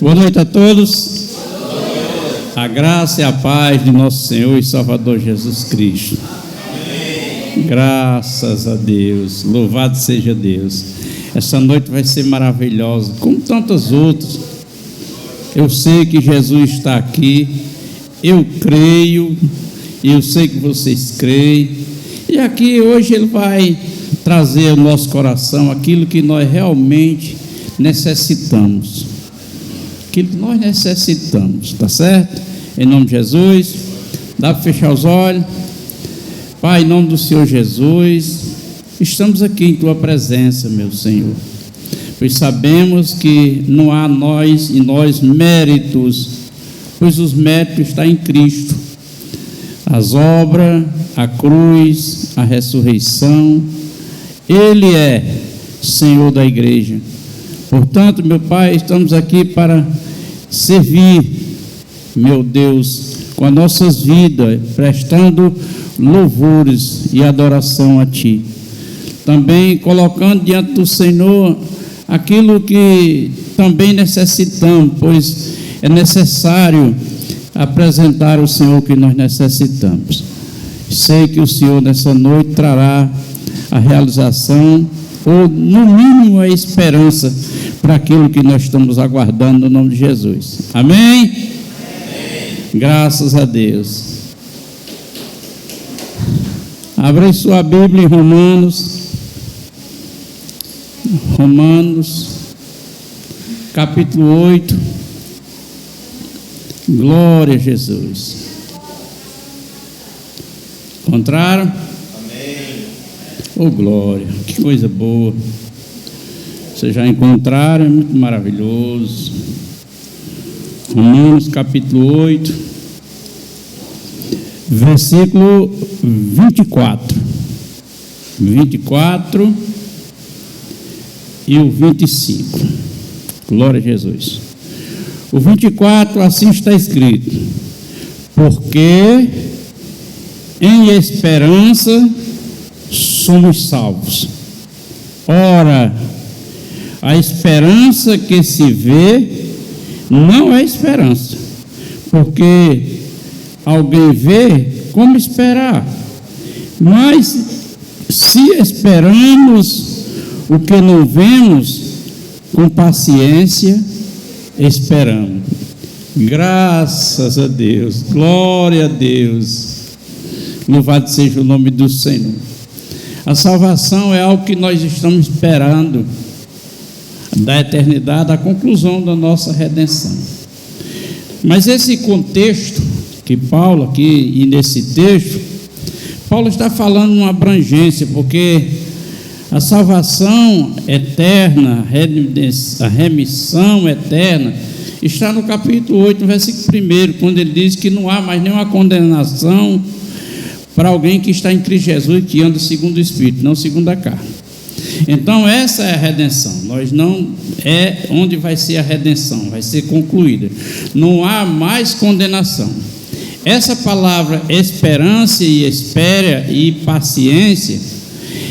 Boa noite a todos. A graça e a paz de nosso Senhor e Salvador Jesus Cristo. Amém. Graças a Deus, louvado seja Deus. Essa noite vai ser maravilhosa, como tantas outras. Eu sei que Jesus está aqui, eu creio, e eu sei que vocês creem. E aqui hoje Ele vai trazer ao nosso coração aquilo que nós realmente necessitamos. Aquilo que nós necessitamos, tá certo? Em nome de Jesus, dá para fechar os olhos. Pai, em nome do Senhor Jesus, estamos aqui em Tua presença, meu Senhor, pois sabemos que não há em nós méritos, pois os méritos estão em Cristo. As obras, a cruz, a ressurreição, Ele é Senhor da igreja. Portanto, meu Pai, estamos aqui para servir, meu Deus, com as nossas vidas, prestando louvores e adoração a Ti. Também colocando diante do Senhor aquilo que também necessitamos, pois é necessário apresentar ao Senhor o que nós necessitamos. Sei que o Senhor nessa noite trará a realização, ou no mínimo a esperança para aquilo que nós estamos aguardando no nome de Jesus. Amém? Amém. Graças a Deus. Abra sua Bíblia em Romanos capítulo 8. Glória a Jesus. Encontraram? Amém. Oh, glória, que coisa boa. Vocês já encontraram, é muito maravilhoso. Romanos capítulo 8, versículo 24 e o 25. Glória a Jesus. O 24, assim está escrito: porque em esperança somos salvos. Ora, a esperança que se vê não é esperança, porque alguém vê, como esperar? Mas se esperamos o que não vemos, com paciência esperamos. Graças a Deus, glória a Deus, louvado seja o nome do Senhor. A salvação é algo que nós estamos esperando da eternidade, a conclusão da nossa redenção. Mas esse contexto que Paulo aqui, e nesse texto, Paulo está falando numa abrangência, porque a salvação eterna, a remissão eterna, está no capítulo 8, no versículo 1, quando ele diz que não há mais nenhuma condenação para alguém que está em Cristo Jesus, que anda segundo o Espírito, não segundo a carne. Então essa é a redenção. Nós não é onde vai ser a redenção, vai ser concluída. Não há mais condenação. Essa palavra esperança e espera e paciência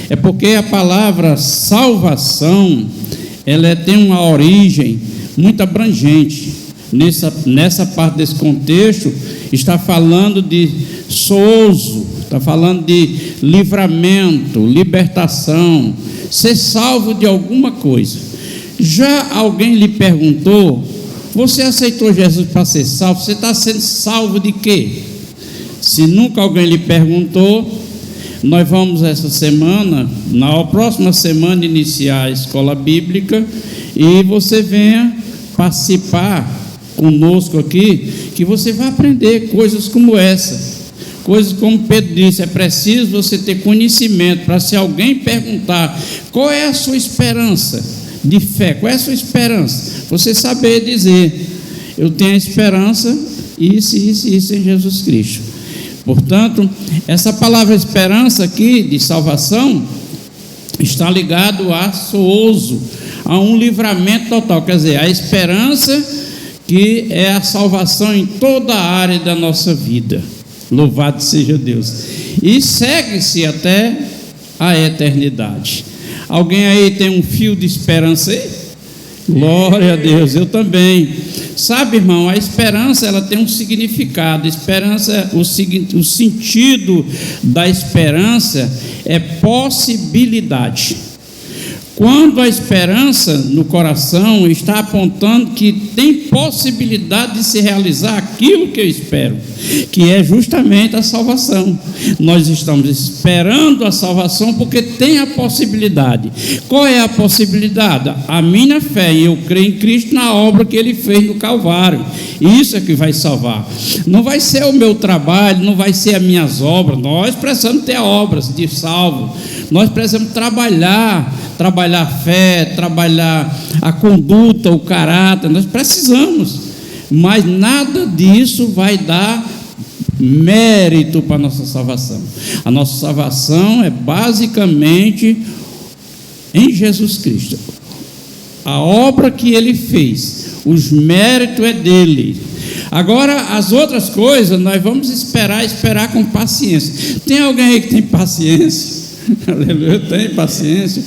é porque a palavra salvação, ela tem uma origem muito abrangente. Nessa parte desse contexto está falando de sozo, está falando de livramento, libertação, ser salvo de alguma coisa. Já alguém lhe perguntou: você aceitou Jesus para ser salvo? Você está sendo salvo de quê? Se nunca alguém lhe perguntou, nós vamos essa semana, na próxima semana, iniciar a escola bíblica, e você venha participar conosco aqui, que você vai aprender coisas como essa. Coisas como Pedro disse, é preciso você ter conhecimento para, se alguém perguntar qual é a sua esperança de fé, qual é a sua esperança, você saber dizer: eu tenho a esperança isso em Jesus Cristo. Portanto, essa palavra esperança aqui de salvação está ligado a sozo, a um livramento total, quer dizer, a esperança que é a salvação em toda a área da nossa vida. Louvado seja Deus. E segue-se até a eternidade. Alguém aí tem um fio de esperança aí? Glória a Deus, eu também. Sabe, irmão, a esperança, ela tem um significado. Esperança, o sentido da esperança é possibilidade. Quando a esperança no coração está apontando que tem possibilidade de se realizar aquilo que eu espero, que é justamente a salvação. Nós estamos esperando a salvação porque tem a possibilidade. Qual é a possibilidade? A minha fé, e eu creio em Cristo na obra que Ele fez no Calvário. Isso é que vai salvar. Não vai ser o meu trabalho, não vai ser as minhas obras. Nós precisamos ter obras de salvo. Nós precisamos trabalhar a fé, trabalhar a conduta, o caráter. Nós precisamos. Mas nada disso vai dar mérito para a nossa salvação. A nossa salvação é basicamente em Jesus Cristo. A obra que Ele fez, os méritos é dele. Agora, as outras coisas, nós vamos esperar com paciência. Tem alguém aí que tem paciência? Aleluia, eu tenho paciência.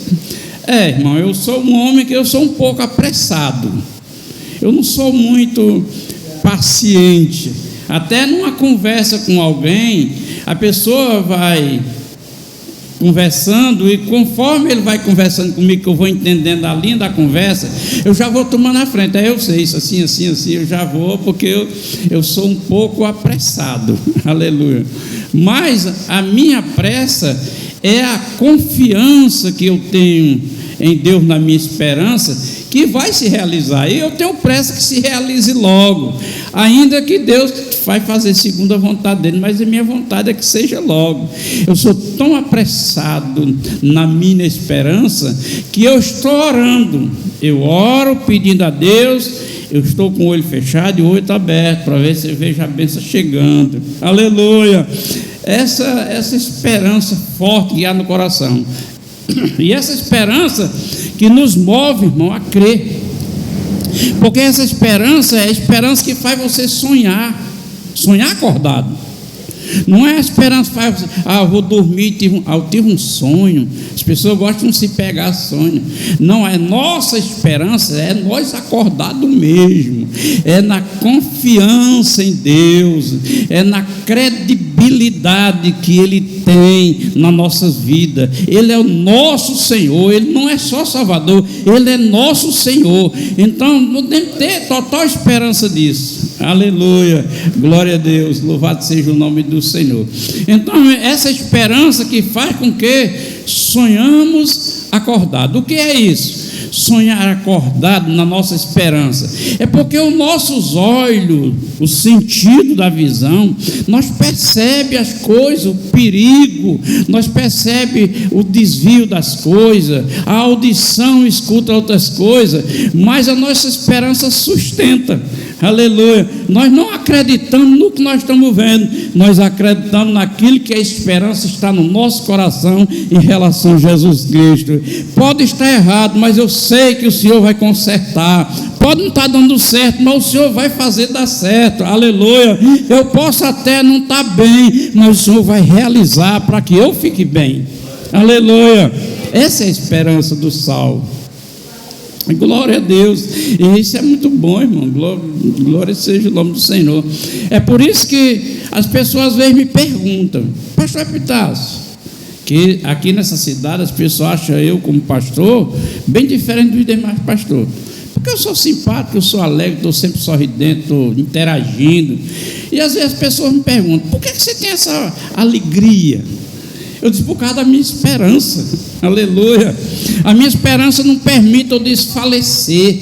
Irmão, eu sou um homem que eu sou um pouco apressado. Eu não sou muito paciente. Até numa conversa com alguém, a pessoa vai conversando, e conforme ele vai conversando comigo, que eu vou entendendo a linha da conversa, eu já vou tomando a frente. Aí eu sei isso, assim, eu já vou, porque eu sou um pouco apressado. Aleluia. Mas a minha pressa é a confiança que eu tenho em Deus, na minha esperança, que vai se realizar. E eu tenho pressa que se realize logo, ainda que Deus vai fazer segundo a vontade dele, mas a minha vontade é que seja logo. Eu sou tão apressado na minha esperança que eu estou orando. Eu oro pedindo a Deus, eu estou com o olho fechado e o olho aberto para ver se eu vejo a bênção chegando. Aleluia! Essa esperança forte que há no coração. E essa esperança que nos move, irmão, a crer. Porque essa esperança é a esperança que faz você sonhar acordado. Não é a esperança que faz você, eu vou dormir, eu tive um sonho. As pessoas gostam de se pegar sonho. Não, é nossa esperança, é nós acordados mesmo. É na confiança em Deus, é na credibilidade que Ele tem na nossas vidas. Ele é o nosso Senhor, Ele não é só Salvador, Ele é nosso Senhor. Então, não tem que ter total esperança disso. Aleluia, glória a Deus, louvado seja o nome do Senhor. Então, essa esperança que faz com que sonhamos acordado. O que é isso? Sonhar acordado na nossa esperança é porque os nossos olhos, o sentido da visão, nós percebemos as coisas, o perigo, nós percebemos o desvio das coisas, a audição escuta outras coisas, mas a nossa esperança sustenta. Aleluia. Nós não acreditamos no que nós estamos vendo, nós acreditamos naquilo que a esperança está no nosso coração em relação a Jesus Cristo. Pode estar errado, mas eu sei que o Senhor vai consertar. Pode não estar dando certo, mas o Senhor vai fazer dar certo. Aleluia. Eu posso até não estar bem, mas o Senhor vai realizar para que eu fique bem. Aleluia. Essa é a esperança do salvo. Glória a Deus. E isso é muito bom, irmão. Glória seja o nome do Senhor. É por isso que as pessoas às vezes me perguntam: pastor Epitácio, que aqui nessa cidade as pessoas acham eu como pastor bem diferente dos demais pastores, porque eu sou simpático, eu sou alegre, estou sempre sorridente, estou interagindo. E às vezes as pessoas me perguntam: por que você tem essa alegria? Eu disse: por causa da minha esperança. Aleluia. A minha esperança não permite eu desfalecer.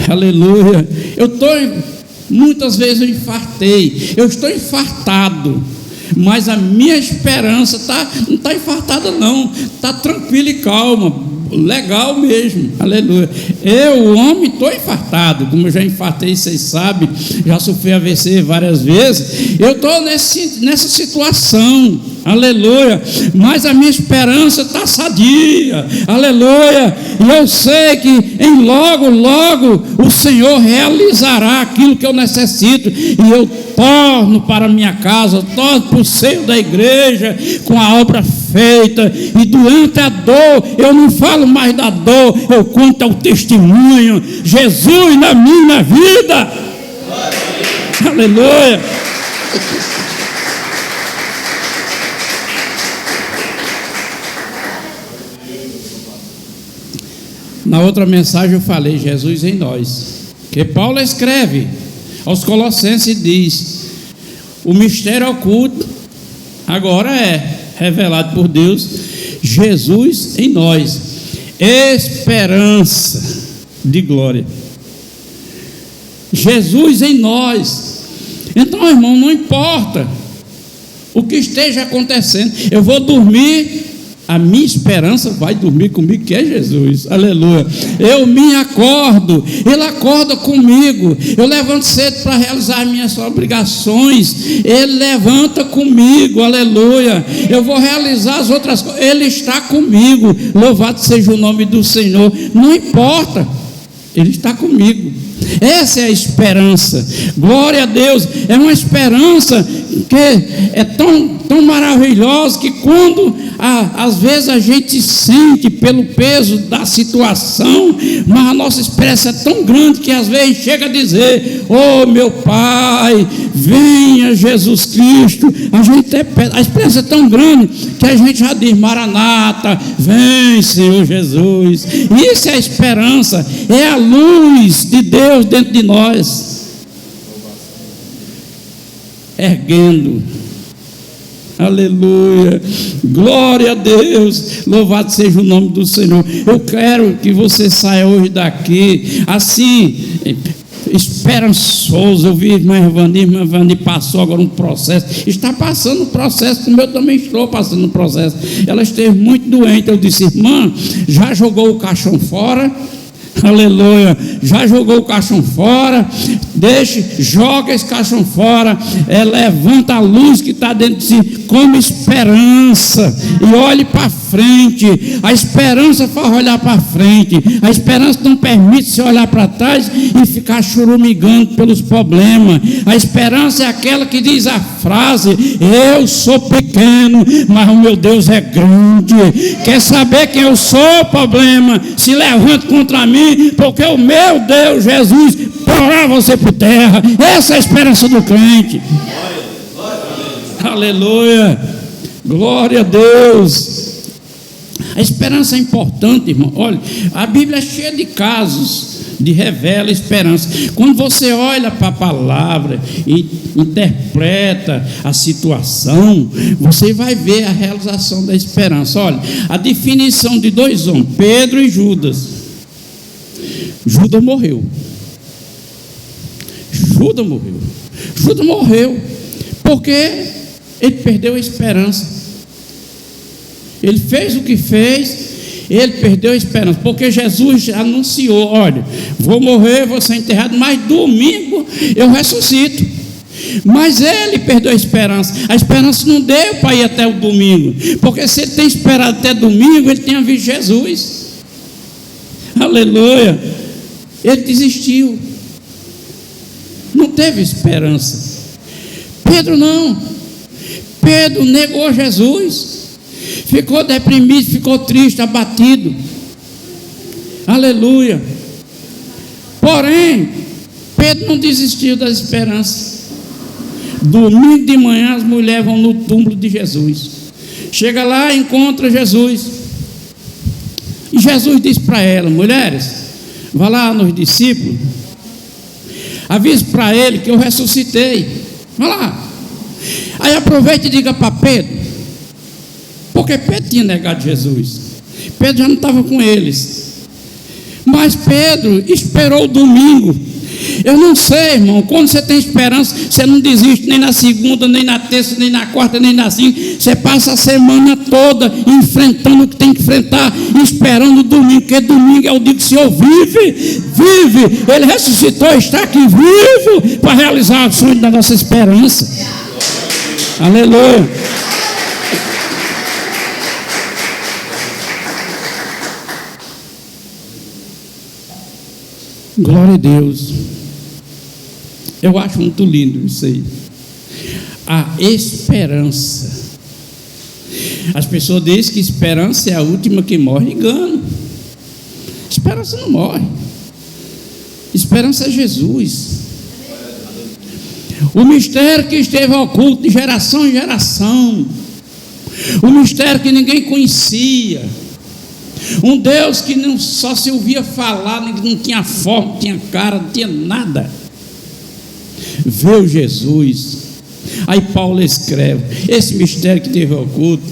Aleluia. Muitas vezes eu infartei, eu estou infartado, mas a minha esperança não está infartada não, está tranquila e calma, legal mesmo. Aleluia. Eu, o homem, estou infartado, como eu já infartei, vocês sabem, já sofri AVC várias vezes. Eu estou nessa situação. Aleluia. Mas a minha esperança está sadia. Aleluia. E eu sei que logo o Senhor realizará aquilo que eu necessito, e eu torno para a minha casa, torno para o seio da igreja, com a obra feita, e durante a dor, eu não falo mais da dor, eu conto o testemunho, Jesus na minha vida. Aleluia. Na outra mensagem eu falei Jesus em nós, que Paulo escreve aos Colossenses e diz: o mistério oculto agora é revelado por Deus, Jesus em nós, esperança de glória. Jesus em nós. Então, irmão, não importa o que esteja acontecendo, eu vou dormir, a minha esperança vai dormir comigo, que é Jesus. Aleluia. Eu me acordo, Ele acorda comigo. Eu levanto cedo para realizar minhas obrigações, Ele levanta comigo. Aleluia. Eu vou realizar as outras coisas, Ele está comigo. Louvado seja o nome do Senhor. Não importa, Ele está comigo. Essa é a esperança. Glória a Deus. É uma esperança que é tão maravilhosa, que quando às vezes a gente sente pelo peso da situação, mas a nossa esperança é tão grande que às vezes chega a dizer: oh meu Pai, venha Jesus Cristo. A esperança é tão grande que a gente já diz: Maranata, vem Senhor Jesus. Isso é a esperança, é a luz de Deus dentro de nós, erguendo. Aleluia, glória a Deus, louvado seja o nome do Senhor. Eu quero que você saia hoje daqui assim, esperançoso. Eu vi irmã Evani passou agora um processo, está passando um processo, como eu também estou passando um processo. Ela esteve muito doente. Eu disse: irmã, já jogou o caixão fora? Aleluia, já jogou o caixão fora? Joga esse caixão fora, levanta a luz que está dentro de si, como esperança, e olhe para frente. A esperança faz olhar para frente. A esperança não permite se olhar para trás e ficar churumigando pelos problemas. A esperança é aquela que diz a frase: eu sou pequeno, mas o meu Deus é grande. Quer saber quem eu sou? Problema, se levante contra mim, porque o meu Deus, Jesus, porá você por terra. Essa é a esperança do crente. Aleluia, glória a Deus. A esperança é importante, irmão. Olha, a Bíblia é cheia de casos de revela esperança. Quando você olha para a palavra e interpreta a situação, você vai ver a realização da esperança. Olha, a definição de dois homens, Pedro e Judas. Judas morreu. Judas morreu porque ele perdeu a esperança. Ele fez o que fez, ele perdeu a esperança, porque Jesus anunciou: olha, vou morrer, vou ser enterrado, mas domingo eu ressuscito. Mas ele perdeu a esperança. A esperança não deu para ir até o domingo, porque se ele tem esperado até domingo, ele tinha visto Jesus. Aleluia. Ele desistiu, não teve esperança. Pedro não. Pedro negou Jesus, ficou deprimido, ficou triste, abatido. Aleluia. Porém, Pedro não desistiu da esperança. Domingo de manhã as mulheres vão no túmulo de Jesus. Chega lá, encontra Jesus, e Jesus diz para elas: mulheres, vá lá nos discípulos, avise para ele que eu ressuscitei. Vá lá. Aí aproveita e diga para Pedro, porque Pedro tinha negado Jesus. Pedro já não estava com eles, mas Pedro esperou o domingo. Eu não sei, irmão, quando você tem esperança, você não desiste nem na segunda, nem na terça, nem na quarta, nem na cinco. Você passa a semana toda enfrentando o que tem que enfrentar, esperando o domingo, porque domingo é o dia que o Senhor vive. Ele ressuscitou, está aqui vivo para realizar o sonho da nossa esperança. Aleluia. Glória a Deus. Eu acho muito lindo isso aí. a esperança. As pessoas dizem que esperança é a última que morre. Engano. Esperança não morre. Esperança é Jesus. O mistério que esteve oculto de geração em geração. O mistério que ninguém conhecia. Um Deus que não só se ouvia falar, não tinha forma, não tinha cara, não tinha nada. Veio Jesus. Aí Paulo escreve: esse mistério que teve oculto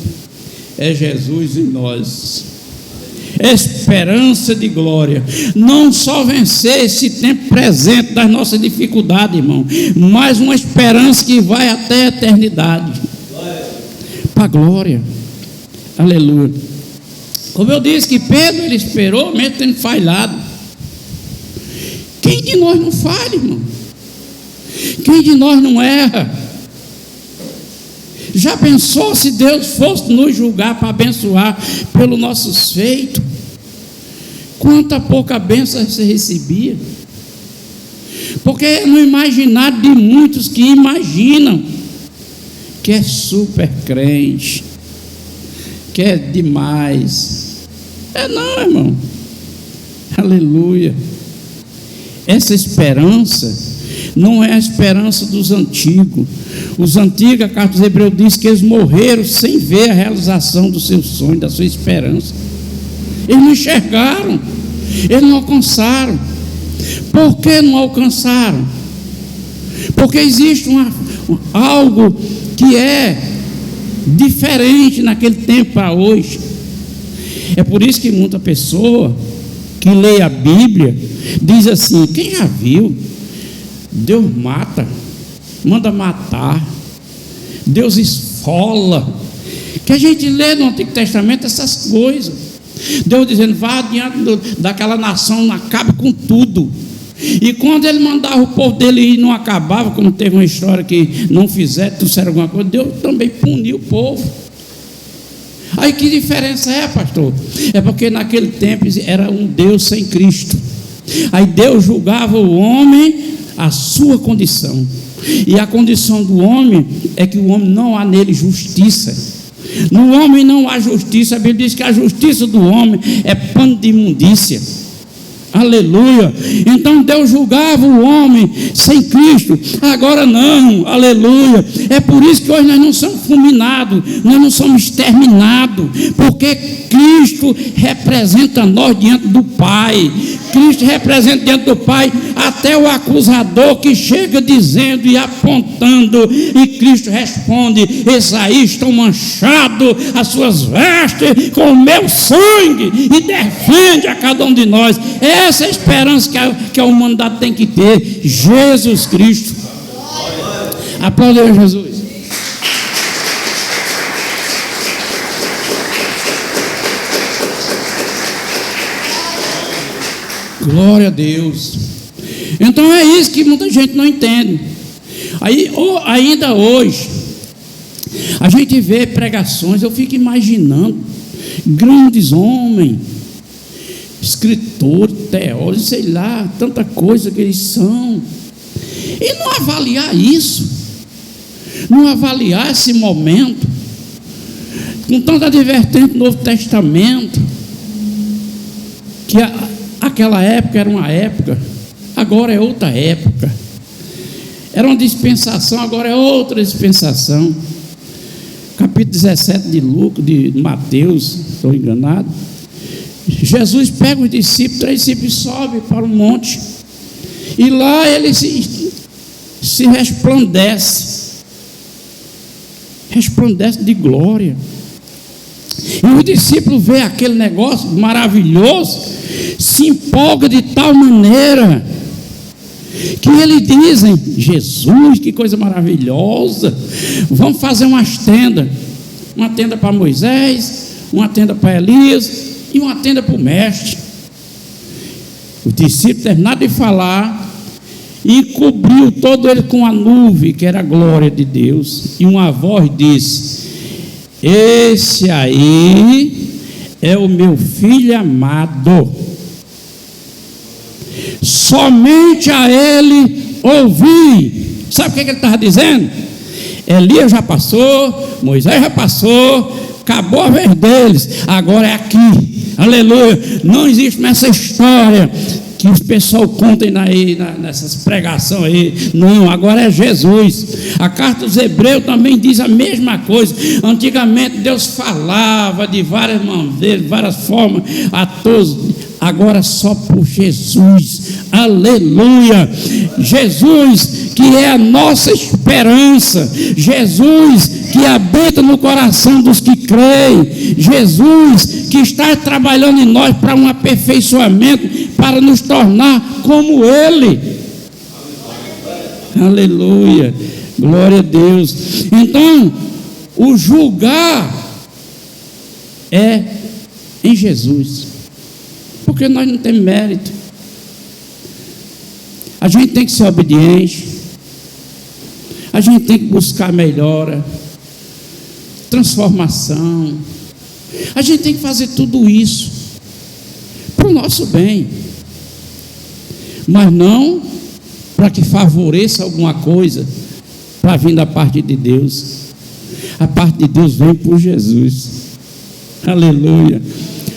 é Jesus em nós. Esperança de glória. Não só vencer esse tempo presente das nossas dificuldades, irmão, mas uma esperança que vai até a eternidade. Para a glória. Aleluia. Como eu disse que Pedro, ele esperou mesmo tendo falhado. Quem de nós não falha, irmão? Quem de nós não erra? Já pensou se Deus fosse nos julgar para abençoar pelos nossos feitos? Quanta pouca bênção você recebia? Porque é no imaginário de muitos que imaginam que é super crente, que é demais. Não, irmão. Aleluia. Essa esperança não é a esperança dos antigos. Os antigos, a carta dos Hebreus diz que eles morreram sem ver a realização do seu sonho, da sua esperança. Eles não enxergaram, eles não alcançaram. Por que não alcançaram? Porque existe algo que é diferente naquele tempo para hoje. É por isso que muita pessoa que lê a Bíblia diz assim: quem já viu? Deus mata, manda matar, Deus esfola. Que a gente lê no Antigo Testamento essas coisas. Deus dizendo: vá adiante daquela nação, acabe com tudo. E quando ele mandava o povo dele ir, não acabava, como teve uma história que não trouxeram alguma coisa, Deus também puniu o povo. Aí que diferença é, pastor? É porque naquele tempo era um Deus sem Cristo. Aí Deus julgava o homem a sua condição. E a condição do homem é que o homem não há nele justiça. No homem não há justiça. A Bíblia diz que a justiça do homem é pano de imundícia. Aleluia. Então Deus julgava o homem sem Cristo. Agora não, aleluia. É por isso que hoje nós não somos fulminados, nós não somos exterminados, porque Cristo representa nós diante do Pai. Cristo representa diante do Pai até o acusador que chega dizendo e apontando, e Cristo responde: esses aí estão manchados as suas vestes com o meu sangue, e defende a cada um de nós. Essa é a esperança que a humanidade tem que ter: Jesus Cristo. Aplauda Jesus. Glória a Deus. Então é isso que muita gente não entende. Aí, ainda hoje, a gente vê pregações, eu fico imaginando grandes homens, escritores, teólogos, sei lá, tanta coisa que eles são, e não avaliar isso, não avaliar esse momento, com tanta advertência do Novo Testamento, que aquela época era uma época, agora é outra época. Era uma dispensação, agora é outra dispensação. Capítulo 17 de Mateus, estou enganado. Jesus pega os discípulos, 3 discípulos, sobe para o monte, e lá ele se resplandece de glória. E os discípulos veem aquele negócio maravilhoso, se empolga de tal maneira que eles dizem: Jesus, que coisa maravilhosa, vamos fazer umas tendas, uma tenda para Moisés, uma tenda para Elias e uma tenda para o mestre. Os discípulos terminaram de falar e cobriu todo ele com a nuvem, que era a glória de Deus, e uma voz disse: esse aí é o meu filho amado, somente a ele ouvi. Sabe o que ele estava dizendo? Elias já passou, Moisés já passou, acabou a vez deles, agora é aqui, aleluia. Não existe mais essa história que os pessoal contem nessas pregações aí. Não, agora é Jesus. A carta dos Hebreus também diz a mesma coisa. Antigamente Deus falava de várias maneiras, de várias formas a todos. Agora só por Jesus, aleluia. Jesus que é a nossa esperança, Jesus que habita no coração dos que creem, Jesus que está trabalhando em nós para um aperfeiçoamento, para nos tornar como Ele, aleluia, glória a Deus. Então, o julgar é em Jesus, porque nós não temos mérito. A gente tem que ser obediente, a gente tem que buscar melhora, transformação, a gente tem que fazer tudo isso para o nosso bem, mas não para que favoreça alguma coisa para vir da parte de Deus. A parte de Deus vem por Jesus, aleluia,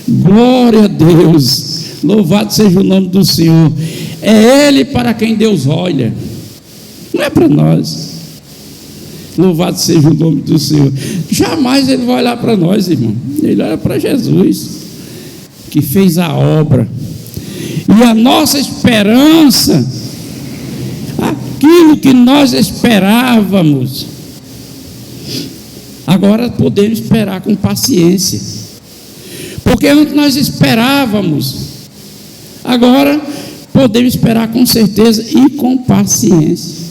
glória a Deus, louvado seja o nome do Senhor. É Ele para quem Deus olha, não é para nós. Louvado seja o nome do Senhor. Jamais Ele vai olhar para nós, irmão. Ele olha para Jesus, que fez a obra. E a nossa esperança, aquilo que nós esperávamos, agora podemos esperar com paciência. Porque antes nós esperávamos, agora podemos esperar com certeza e com paciência.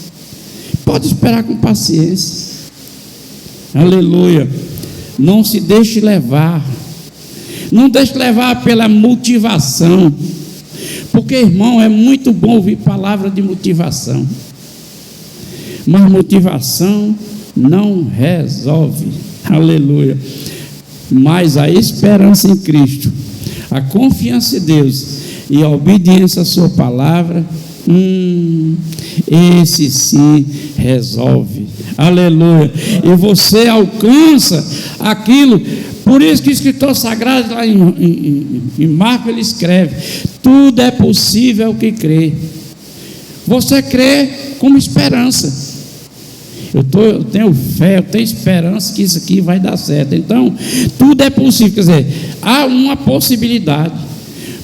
Pode esperar com paciência, aleluia. Não se deixe levar, não deixe levar pela motivação, porque, irmão, é muito bom ouvir palavra de motivação, mas motivação não resolve, aleluia. Mas a esperança em Cristo, a confiança em Deus e a obediência à sua palavra, esse sim resolve, aleluia. E você alcança aquilo. Por isso que o escritor sagrado lá em Marcos ele escreve: tudo é possível ao que crê. Você crê como esperança. Eu tenho fé, eu tenho esperança que isso aqui vai dar certo. Então, tudo é possível. Quer dizer, há uma possibilidade,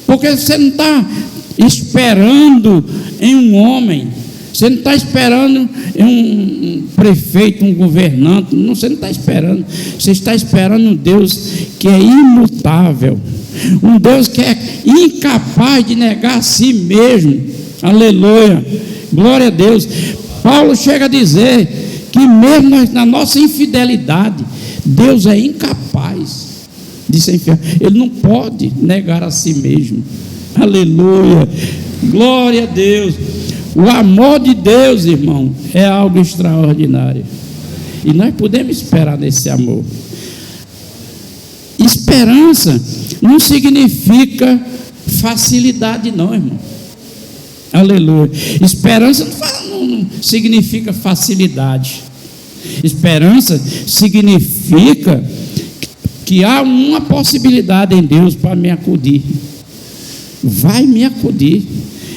porque você não está esperando em um homem, você não está esperando em um prefeito, um governante, não, você não está esperando, você está esperando um Deus que é imutável, um Deus que é incapaz de negar a si mesmo, aleluia, glória a Deus. Paulo chega a dizer que mesmo na nossa infidelidade, Deus é incapaz de ser infiel, Ele não pode negar a si mesmo, aleluia, glória a Deus. O amor de Deus, irmão, é algo extraordinário, e nós podemos esperar nesse amor. Esperança não significa facilidade, não, irmão, aleluia. Esperança não significa facilidade. Esperança significa que há uma possibilidade em Deus para me acudir. Vai me acudir,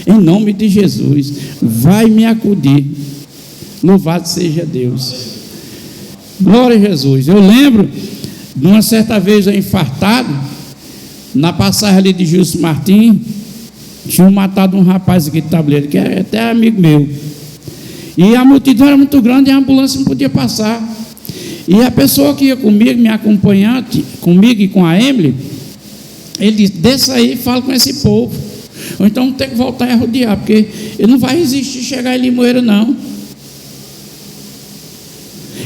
em nome de Jesus, vai me acudir. Louvado seja Deus, glória a Jesus. Eu lembro de uma certa vez eu infartado, na passagem ali de Gilson Martins, tinham matado um rapaz aqui de Tabuleiro, que é até amigo meu, e a multidão era muito grande e a ambulância não podia passar, e a pessoa que ia comigo, minha acompanhante, comigo e com a Emily, ele disse: desça aí e fala com esse povo, ou então tem que voltar a rodear, porque ele não vai resistir chegar em Limoeiro, não.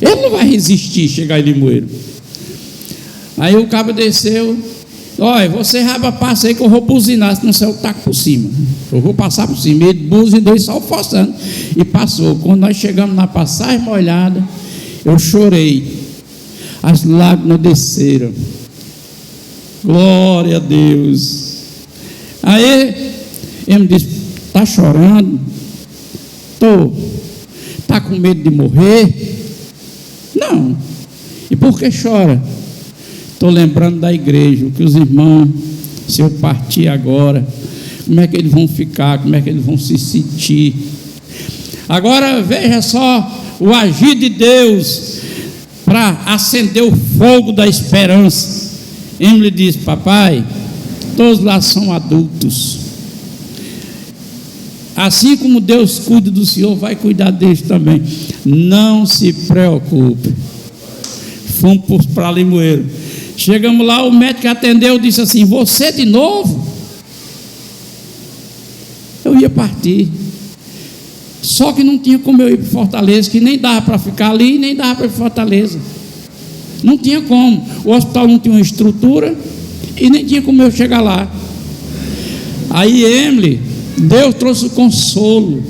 Ele não vai resistir chegar em Limoeiro. Aí o cabo desceu: olha, você raba, passa aí que eu vou buzinar, senão você taca por cima. Eu vou passar por cima. Ele buzinou e só forçando, e passou. Quando nós chegamos na passagem molhada, eu chorei, as lágrimas desceram, glória a Deus. Aí ele me disse: está chorando? Estou. Está com medo de morrer? Não. E por que chora? Estou lembrando da igreja, que os irmãos, se eu partir agora, como é que eles vão ficar, como é que eles vão se sentir. Agora veja só o agir de Deus para acender o fogo da esperança. Emily diz: papai, todos lá são adultos. Assim como Deus cuida do senhor, vai cuidar deles também. Não se preocupe. Fomos para Limoeiro. Chegamos lá, o médico atendeu, disse assim: você de novo? Eu ia partir. Só que não tinha como eu ir para Fortaleza, que nem dava para ficar ali, nem dava para ir para Fortaleza. Não tinha como. O hospital não tinha uma estrutura e nem tinha como eu chegar lá. Aí Emily, Deus trouxe o consolo,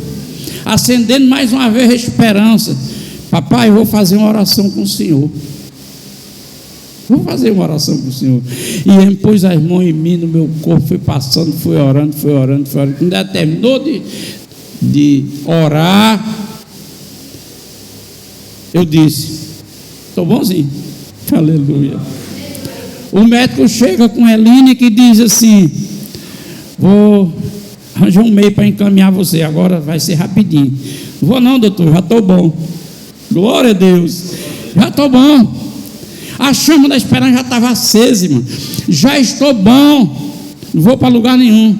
acendendo mais uma vez a esperança. Papai, eu vou fazer uma oração com o senhor. Vou fazer uma oração com o senhor. E ele pôs as mãos em mim, no meu corpo, foi passando, foi orando. Quando ela terminou de orar, eu disse: estou bonzinho. Aleluia. O médico chega com a Eline, que diz assim: vou arranjar um meio para encaminhar você, agora vai ser rapidinho. Não vou não, doutor, já estou bom. Glória a Deus, já estou bom. A chama da esperança já estava acesa, irmão. Já estou bom, não vou para lugar nenhum.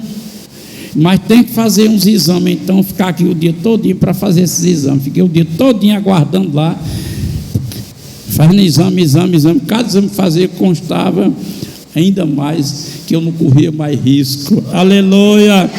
Mas tem que fazer uns exames, então ficar aqui o dia todinho para fazer esses exames. Fiquei o dia todinho aguardando lá, fazendo exame. Cada exame que fazia constava ainda mais que eu não corria mais risco. Aleluia!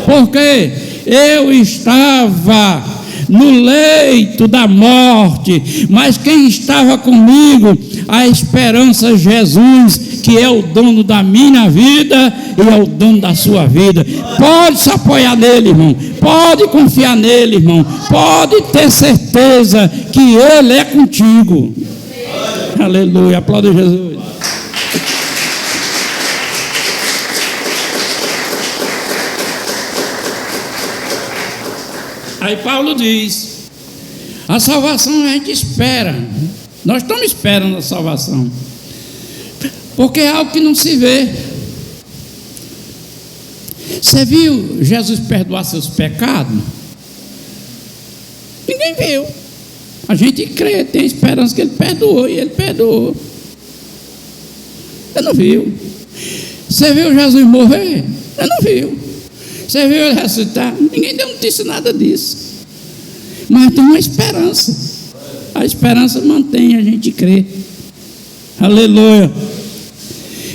Porque eu estava no leito da morte, mas quem estava comigo? A esperança, Jesus, que é o dono da minha vida e é o dono da sua vida. Pode se apoiar nele, irmão. Pode confiar nele, irmão. Pode ter certeza que ele é contigo. Aleluia. Aplauda Jesus. Aí Paulo diz: a salvação a gente espera. Nós estamos esperando a salvação, porque é algo que não se vê. Você viu Jesus perdoar seus pecados? Ninguém viu. A gente crê, tem esperança que ele perdoou, e ele perdoou. Você não viu. Você viu Jesus morrer? Você não viu. Você viu ele ressuscitar? Ninguém deu notícia nada disso. Mas tem uma esperança. A esperança mantém a gente crer. Aleluia.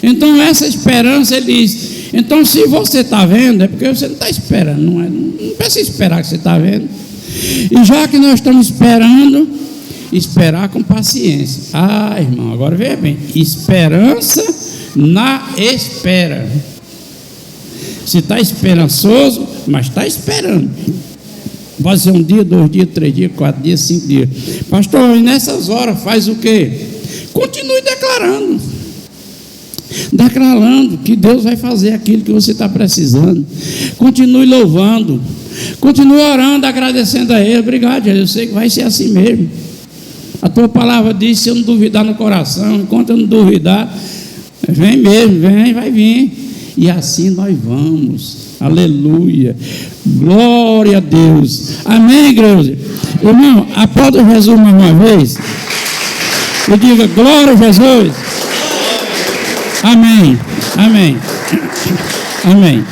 Então essa esperança, ele diz: então se você está vendo, é porque você não está esperando. Não precisa esperar que você está vendo. E já que nós estamos esperando, esperar com paciência. Ah, irmão, agora veja bem: esperança na espera. Se está esperançoso, mas está esperando. Pode ser um dia, 2 dias, 3 dias, 4 dias, 5 dias. Pastor, e nessas horas faz o quê? Continue declarando que Deus vai fazer aquilo que você está precisando. Continue louvando, continue orando, agradecendo a Ele. Obrigado, Jesus, eu sei que vai ser assim mesmo. A tua palavra diz: se eu não duvidar no coração, enquanto eu não duvidar, vem mesmo, vem, vai vir. E assim nós vamos. Aleluia. Glória a Deus. Amém, igreja? Irmão, aplauda Jesus mais uma vez. Eu diga: glória a Jesus. Amém. Amém. Amém.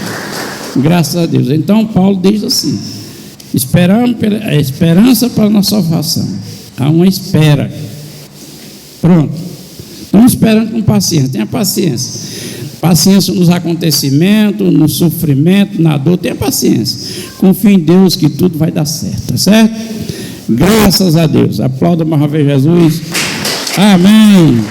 Graças a Deus. Então Paulo diz assim: esperamos a esperança para a nossa salvação. Há uma espera. Pronto. Estamos esperando com paciência. Tenha paciência. Paciência nos acontecimentos, no sofrimento, na dor. Tenha paciência. Confie em Deus que tudo vai dar certo. Tá certo? Graças a Deus. Aplauda mais uma vez Jesus. Amém.